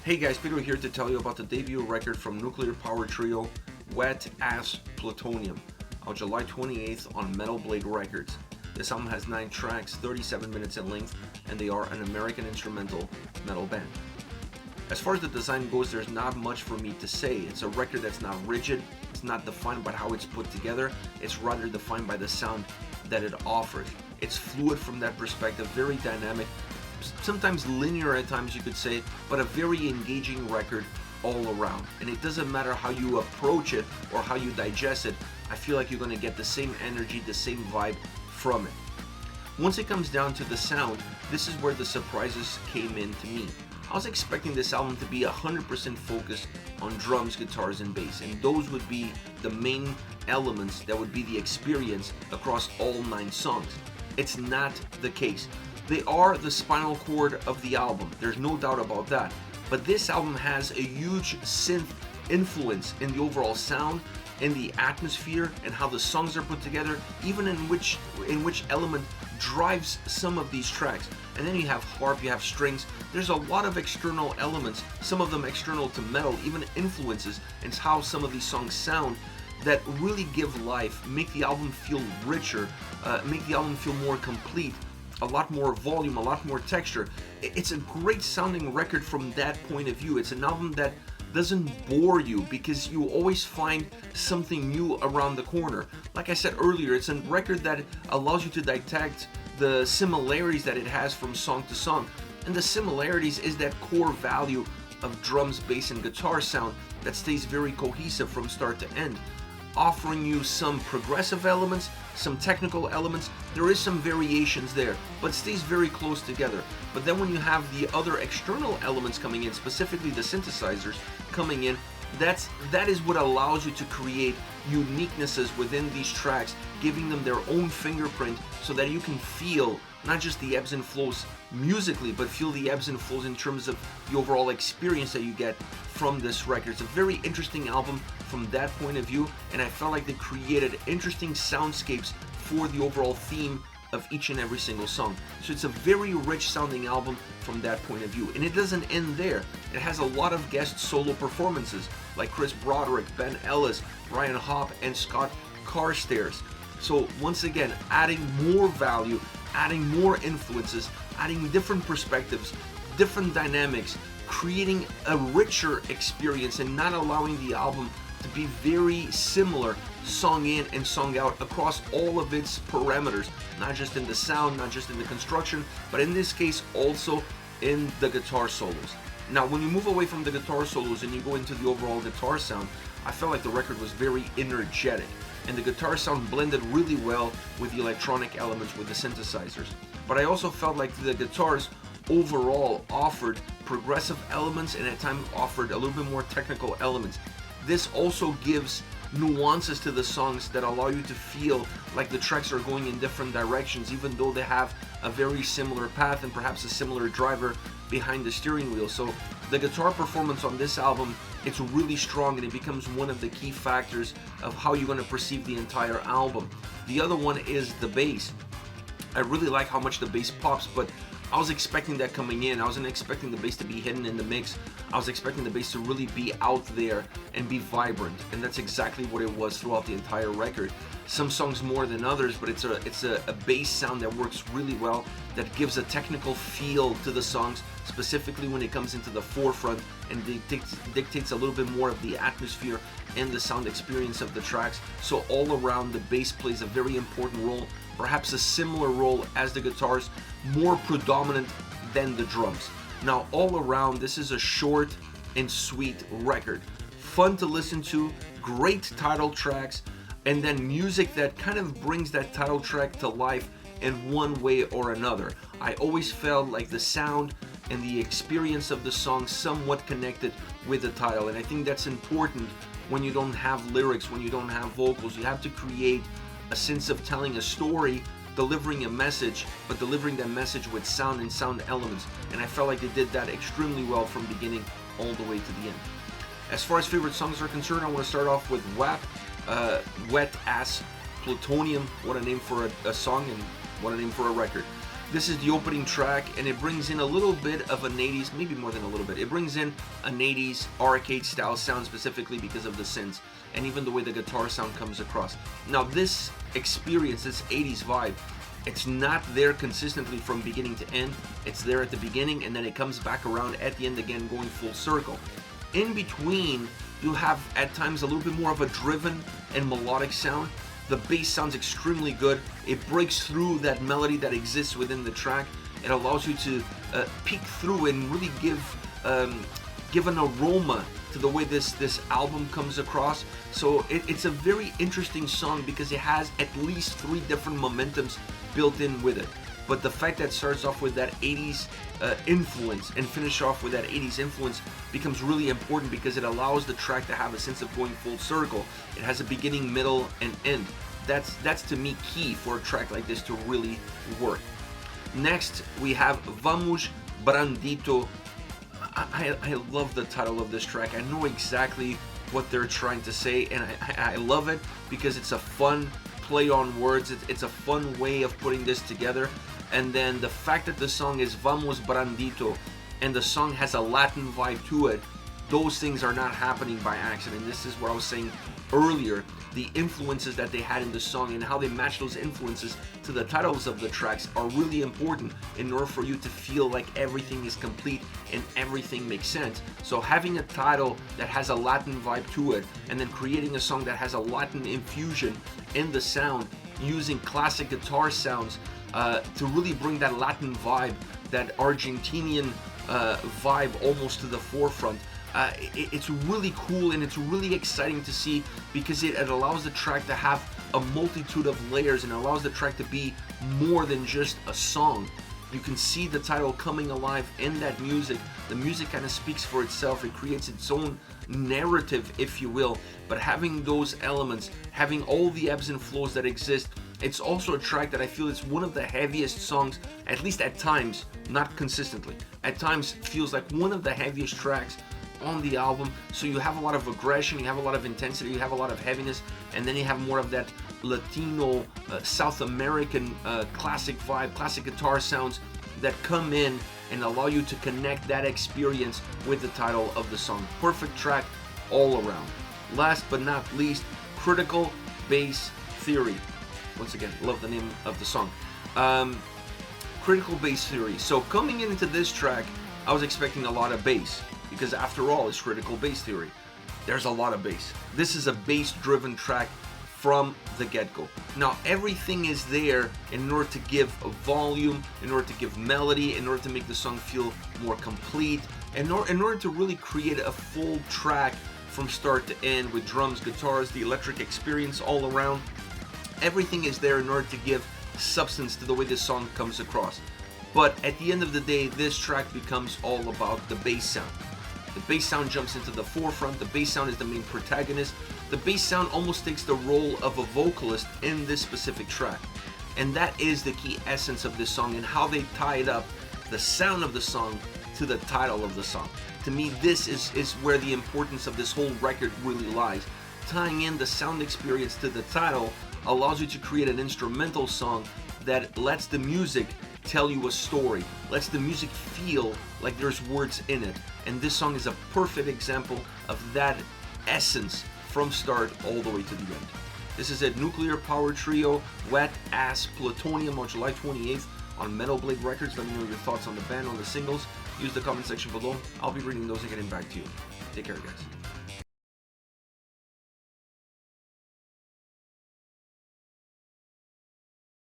Hey guys, Peter here to tell you about the debut record from nuclear power trio Wet Ass Plutonium, out July 28th on Metal Blade Records. This album has 9 tracks, 37 minutes in length, and they are an American instrumental metal band. As far as the design goes, there's not much for me to say. It's a record that's not rigid, it's not defined by how it's put together, it's rather defined by the sound that it offers. It's fluid from that perspective, very dynamic, sometimes linear at times you could say, but a very engaging record all around. And it doesn't matter how you approach it or how you digest it, I feel like you're going to get the same energy, the same vibe from it. Once it comes down to the sound, this is where the surprises came in to me. I was expecting this album to be 100% focused on drums, guitars, and bass, and those would be the main elements that would be the experience across all 9 songs. It's not the case. They are the spinal cord of the album, there's no doubt about that. But this album has a huge synth influence in the overall sound, in the atmosphere, and how the songs are put together, even in which element drives some of these tracks. And then you have harp, you have strings, there's a lot of external elements, some of them external to metal, even influences, and how some of these songs sound that really give life, make the album feel richer, make the album feel more complete, a lot more volume, a lot more texture. It's a great sounding record from that point of view. It's an album that doesn't bore you because you always find something new around the corner. Like I said earlier, it's a record that allows you to detect the similarities that it has from song to song. And the similarities is that core value of drums, bass, and guitar sound that stays very cohesive from start to end, offering you some progressive elements, some technical elements. There is some variations there, but stays very close together. But then when you have the other external elements coming in, specifically the synthesizers coming in, that is what allows you to create uniquenesses within these tracks, giving them their own fingerprint so that you can feel not just the ebbs and flows musically, but feel the ebbs and flows in terms of the overall experience that you get from this record. It's a very interesting album from that point of view, and I felt like they created interesting soundscapes for the overall theme of each and every single song. So it's a very rich sounding album from that point of view. And it doesn't end there. It has a lot of guest solo performances like Chris Broderick, Ben Ellis, Brian Hopp, and Scott Carstairs. So once again, adding more value, adding more influences, adding different perspectives, different dynamics, creating a richer experience and not allowing the album to be very similar song in and song out across all of its parameters, not just in the sound, not just in the construction, but in this case also in the guitar solos. Now when you move away from the guitar solos and you go into the overall guitar sound, I felt like the record was very energetic, and the guitar sound blended really well with the electronic elements, with the synthesizers. But I also felt like the guitars overall offered progressive elements and at times offered a little bit more technical elements. This also gives nuances to the songs that allow you to feel like the tracks are going in different directions, even though they have a very similar path and perhaps a similar driver behind the steering wheel. So the guitar performance on this album, it's really strong, and it becomes one of the key factors of how you're going to perceive the entire album. The other one is the bass. I really like how much the bass pops, but I was expecting that coming in. I wasn't expecting the bass to be hidden in the mix. I was expecting the bass to really be out there and be vibrant, and that's exactly what it was throughout the entire record. Some songs more than others, but it's a bass sound that works really well, that gives a technical feel to the songs, specifically when it comes into the forefront and dictates a little bit more of the atmosphere and the sound experience of the tracks. So all around, the bass plays a very important role, perhaps a similar role as the guitars, more predominant than the drums. Now all around, this is a short and sweet record. Fun to listen to, great title tracks, and then music that kind of brings that title track to life in one way or another. I always felt like the sound and the experience of the song somewhat connected with the title, and I think that's important when you don't have lyrics, when you don't have vocals. You have to create a sense of telling a story, delivering a message, but delivering that message with sound and sound elements. And I felt like they did that extremely well from beginning all the way to the end. As far as favorite songs are concerned, I want to start off with Wet Ass Plutonium. What a name for a song, and what a name for a record. This is the opening track, and it brings in a little bit of an 80s, maybe more than a little bit. It brings in an 80s arcade style sound, specifically because of the synths and even the way the guitar sound comes across. Now this experience, this 80s vibe, it's not there consistently from beginning to end. It's there at the beginning, and then it comes back around at the end again, going full circle. In between, you have at times a little bit more of a driven and melodic sound. The bass sounds extremely good. It breaks through that melody that exists within the track. It allows you to peek through and really give an aroma to the way this album comes across. So it's a very interesting song because it has at least 3 different momentums built in with it. But the fact that it starts off with that 80s influence and finish off with that 80s influence becomes really important because it allows the track to have a sense of going full circle. It has a beginning, middle, and end. That's to me key for a track like this to really work. Next, we have Vamos Brandito. I love the title of this track. I know exactly what they're trying to say, and I love it because it's a fun play on words. It's a fun way of putting this together. And then the fact that the song is Vamos Brandito and the song has a Latin vibe to it, those things are not happening by accident. This is what I was saying earlier, the influences that they had in the song and how they match those influences to the titles of the tracks are really important in order for you to feel like everything is complete and everything makes sense. So having a title that has a Latin vibe to it and then creating a song that has a Latin infusion in the sound using classic guitar sounds to really bring that Latin vibe, that Argentinian vibe almost to the forefront. It's really cool and it's really exciting to see because it allows the track to have a multitude of layers and allows the track to be more than just a song. You can see the title coming alive in that music. The music kind of speaks for itself. It creates its own narrative, if you will. But having those elements, having all the ebbs and flows that exist, it's also a track that I feel is one of the heaviest songs, at least at times, not consistently. At times feels like one of the heaviest tracks on the album. So you have a lot of aggression, you have a lot of intensity, you have a lot of heaviness, and then you have more of that Latino, South American classic vibe, classic guitar sounds that come in and allow you to connect that experience with the title of the song. Perfect track all around. Last but not least, Critical Bass Theory. Once again, love the name of the song. Critical Bass Theory. So coming into this track, I was expecting a lot of bass because after all, it's Critical Bass Theory. There's a lot of bass. This is a bass-driven track from the get-go. Now, everything is there in order to give a volume, in order to give melody, in order to make the song feel more complete, in order to really create a full track from start to end with drums, guitars, the electric experience all around. Everything is there in order to give substance to the way this song comes across. But at the end of the day, this track becomes all about the bass sound. The bass sound jumps into the forefront. The bass sound is the main protagonist. The bass sound almost takes the role of a vocalist in this specific track. And that is the key essence of this song and how they tied up the sound of the song to the title of the song. To me, this is where the importance of this whole record really lies. Tying in the sound experience to the title allows you to create an instrumental song that lets the music tell you a story, lets the music feel like there's words in it. And this song is a perfect example of that essence from start all the way to the end. This is a Nuclear Power Trio, Wet Ass Plutonium on July 28th on Metal Blade Records. Let me know your thoughts on the band, on the singles. Use the comment section below. I'll be reading those and getting back to you. Take care, guys.